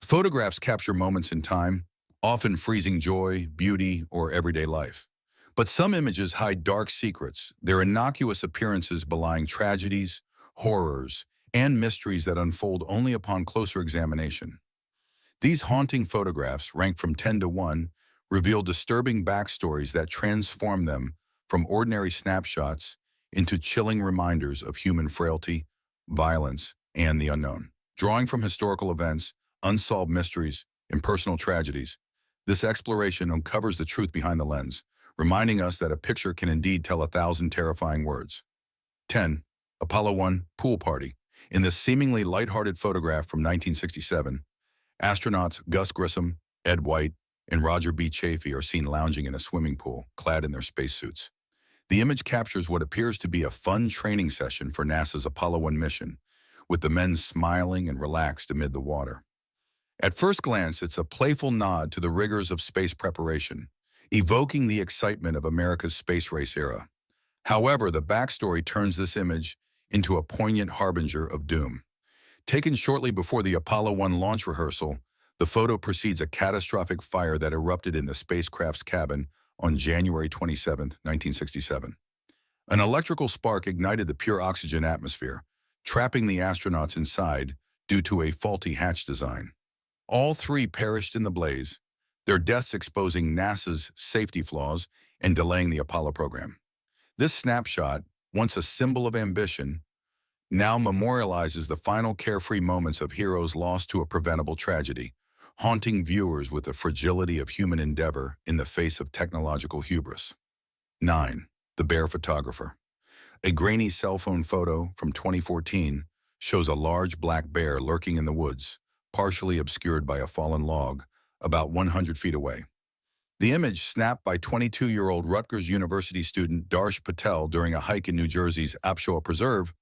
Photographs capture moments in time, often freezing joy, beauty, or everyday life. But some images hide dark secrets, their innocuous appearances belying tragedies, horrors, and mysteries that unfold only upon closer examination. These haunting photographs, ranked from 10 to 1, reveal disturbing backstories that transform them from ordinary snapshots into chilling reminders of human frailty, violence, and the unknown. Drawing from historical events, unsolved mysteries, and personal tragedies, this exploration uncovers the truth behind the lens, reminding us that a picture can indeed tell 1,000 terrifying words. 10. Apollo 1 Pool Party. In this seemingly lighthearted photograph from 1967, astronauts Gus Grissom, Ed White, and Roger B. Chaffee are seen lounging in a swimming pool, clad in their spacesuits. The image captures what appears to be a fun training session for NASA's Apollo 1 mission, with the men smiling and relaxed amid the water. At first glance, it's a playful nod to the rigors of space preparation, evoking the excitement of America's space race era. However, the backstory turns this image into a poignant harbinger of doom. Taken shortly before the Apollo 1 launch rehearsal, the photo precedes a catastrophic fire that erupted in the spacecraft's cabin on January 27, 1967. An electrical spark ignited the pure oxygen atmosphere, trapping the astronauts inside due to a faulty hatch design. All three perished in the blaze, their deaths exposing NASA's safety flaws and delaying the Apollo program. This snapshot, once a symbol of ambition, now memorializes the final carefree moments of heroes lost to a preventable tragedy, haunting viewers with the fragility of human endeavor in the face of technological hubris. 9. The Bear Photographer. A grainy cell phone photo from 2014 shows a large black bear lurking in the woods, partially obscured by a fallen log, about 100 feet away. The image, snapped by 22-year-old Rutgers University student Darsh Patel during a hike in New Jersey's Apshaw Preserve,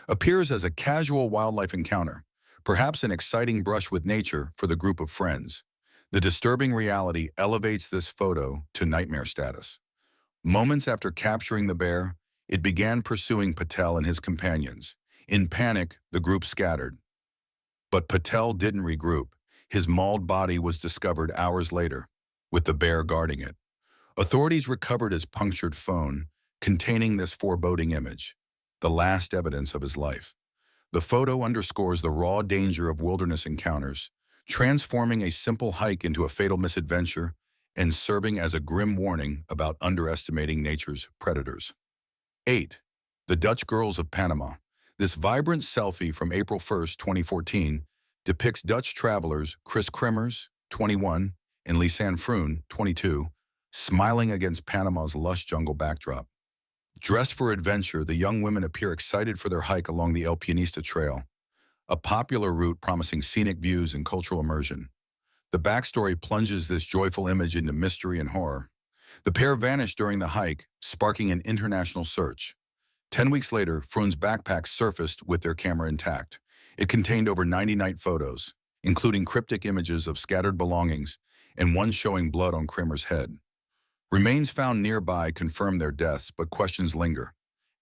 appears as a casual wildlife encounter, perhaps an exciting brush with nature for the group of friends. The disturbing reality elevates this photo to nightmare status. Moments after capturing the bear, it began pursuing Patel and his companions. In panic, the group scattered. But Patel didn't regroup. His mauled body was discovered hours later, with the bear guarding it. Authorities recovered his punctured phone, containing this foreboding image, the last evidence of his life. The photo underscores the raw danger of wilderness encounters, transforming a simple hike into a fatal misadventure and serving as a grim warning about underestimating nature's predators. 8. The Dutch Girls of Panama. This vibrant selfie from April 1, 2014, depicts Dutch travelers Chris Krimmers, 21, and Lisanne Froon, 22, smiling against Panama's lush jungle backdrop. Dressed for adventure, the young women appear excited for their hike along the El Pianista Trail, a popular route promising scenic views and cultural immersion. The backstory plunges this joyful image into mystery and horror. The pair vanished during the hike, sparking an international search. 10 weeks later, Froon's backpack surfaced with their camera intact. It contained over 90 night photos, including cryptic images of scattered belongings and one showing blood on Krimmer's head. Remains found nearby confirm their deaths, but questions linger.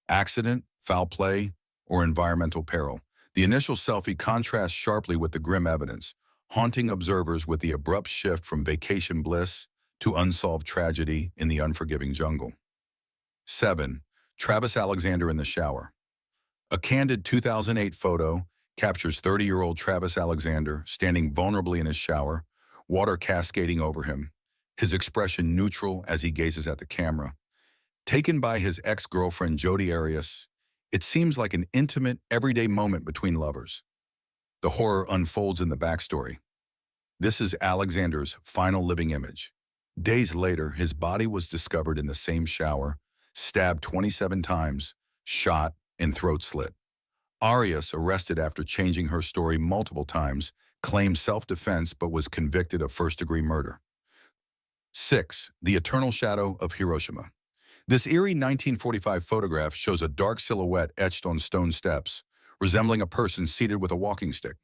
Accident, foul play, or environmental peril? The initial selfie contrasts sharply with the grim evidence, haunting observers with the abrupt shift from vacation bliss to unsolved tragedy in the unforgiving jungle. 7. Travis Alexander in the shower. A candid 2008 photo captures 30-year-old Travis Alexander standing vulnerably in his shower, water cascading over him, his expression neutral as he gazes at the camera. Taken by his ex-girlfriend Jodi Arias, it seems like an intimate, everyday moment between lovers. The horror unfolds in the backstory. This is Alexander's final living image. Days later, his body was discovered in the same shower, stabbed 27 times, shot, and throat slit. Arias, arrested after changing her story multiple times, claimed self-defense but was convicted of first-degree murder. 6. The Eternal Shadow of Hiroshima. This eerie 1945 photograph shows a dark silhouette etched on stone steps, resembling a person seated with a walking stick.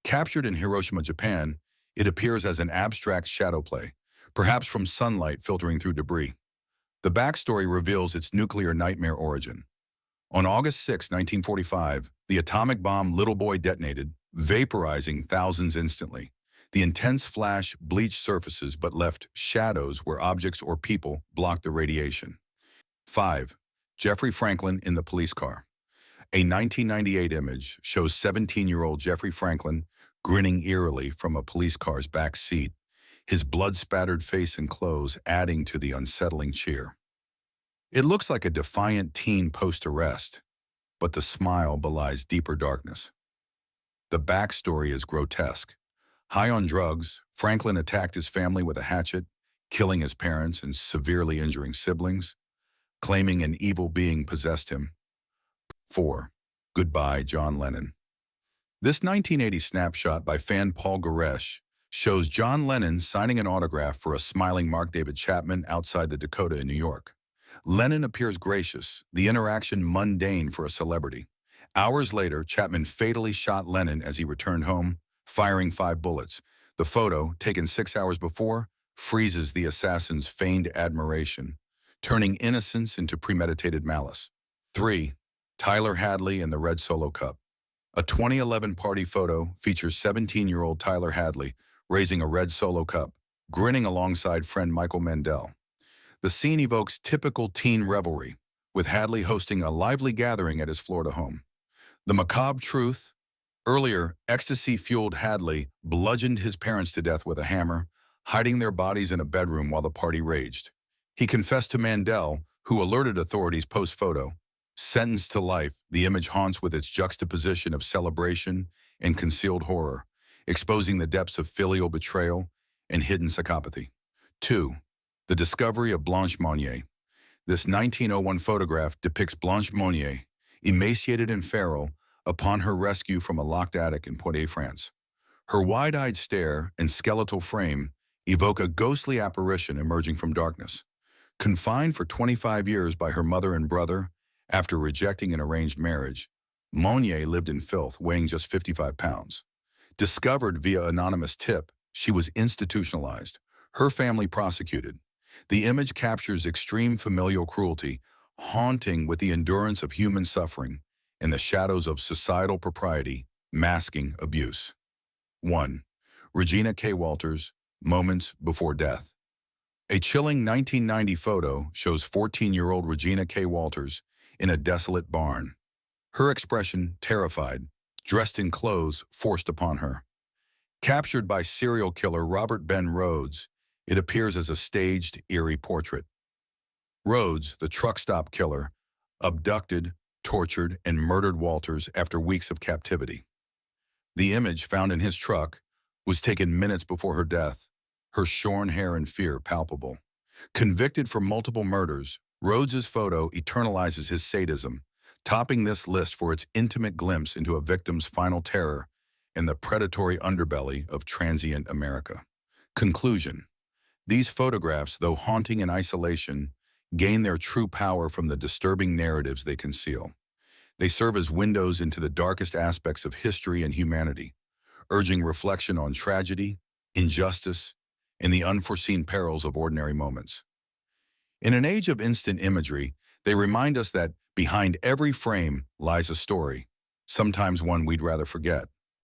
Captured in Hiroshima, Japan, it appears as an abstract shadow play, perhaps from sunlight filtering through debris. The backstory reveals its nuclear nightmare origin. On August 6, 1945, the atomic bomb Little Boy detonated, vaporizing thousands instantly. The intense flash bleached surfaces but left shadows where objects or people blocked the radiation. 5. Jeffrey Franklin in the police car. A 1998 image shows 17-year-old Jeffrey Franklin grinning eerily from a police car's back seat, his blood-spattered face and clothes adding to the unsettling cheer. It looks like a defiant teen post-arrest, but the smile belies deeper darkness. The backstory is grotesque. High on drugs, Franklin attacked his family with a hatchet, killing his parents and severely injuring siblings, claiming an evil being possessed him. 4. Goodbye, John Lennon. This 1980 snapshot by fan Paul Goresh shows John Lennon signing an autograph for a smiling Mark David Chapman outside the Dakota in New York. Lennon appears gracious, the interaction mundane for a celebrity. Hours later, Chapman fatally shot Lennon as he returned home, firing 5 bullets. The photo, taken 6 hours before, freezes the assassin's feigned admiration, turning innocence into premeditated malice. 3. Tyler Hadley and the Red Solo Cup. A 2011 party photo features 17-year-old Tyler Hadley raising a red Solo Cup, grinning alongside friend Michael Mandel. The scene evokes typical teen revelry, with Hadley hosting a lively gathering at his Florida home. The macabre truth: earlier, ecstasy-fueled Hadley bludgeoned his parents to death with a hammer, hiding their bodies in a bedroom while the party raged. He confessed to Mandel, who alerted authorities post-photo. Sentenced to life, the image haunts with its juxtaposition of celebration and concealed horror, exposing the depths of filial betrayal and hidden psychopathy. 2. The discovery of Blanche Monnier. This 1901 photograph depicts Blanche Monnier, emaciated and feral, upon her rescue from a locked attic in Poitiers, France. Her wide-eyed stare and skeletal frame evoke a ghostly apparition emerging from darkness. Confined for 25 years by her mother and brother, after rejecting an arranged marriage, Monnier lived in filth, weighing just 55 pounds. Discovered via anonymous tip, she was institutionalized, her family prosecuted. The image captures extreme familial cruelty, haunting with the endurance of human suffering and the shadows of societal propriety, masking abuse. 1. Regina K. Walters, Moments Before Death. A chilling 1990 photo shows 14-year-old Regina K. Walters in a desolate barn. Her expression terrified, dressed in clothes forced upon her. Captured by serial killer Robert Ben Rhodes, it appears as a staged, eerie portrait. Rhodes, the truck stop killer, abducted, tortured, and murdered Walters after weeks of captivity. The image found in his truck was taken minutes before her death, her shorn hair and fear palpable. Convicted for multiple murders, Rhodes's photo eternalizes his sadism, topping this list for its intimate glimpse into a victim's final terror and the predatory underbelly of transient America. Conclusion: these photographs, though haunting in isolation, gain their true power from the disturbing narratives they conceal. They serve as windows into the darkest aspects of history and humanity, urging reflection on tragedy, injustice, and the unforeseen perils of ordinary moments. In an age of instant imagery, they remind us that behind every frame lies a story, sometimes one we'd rather forget.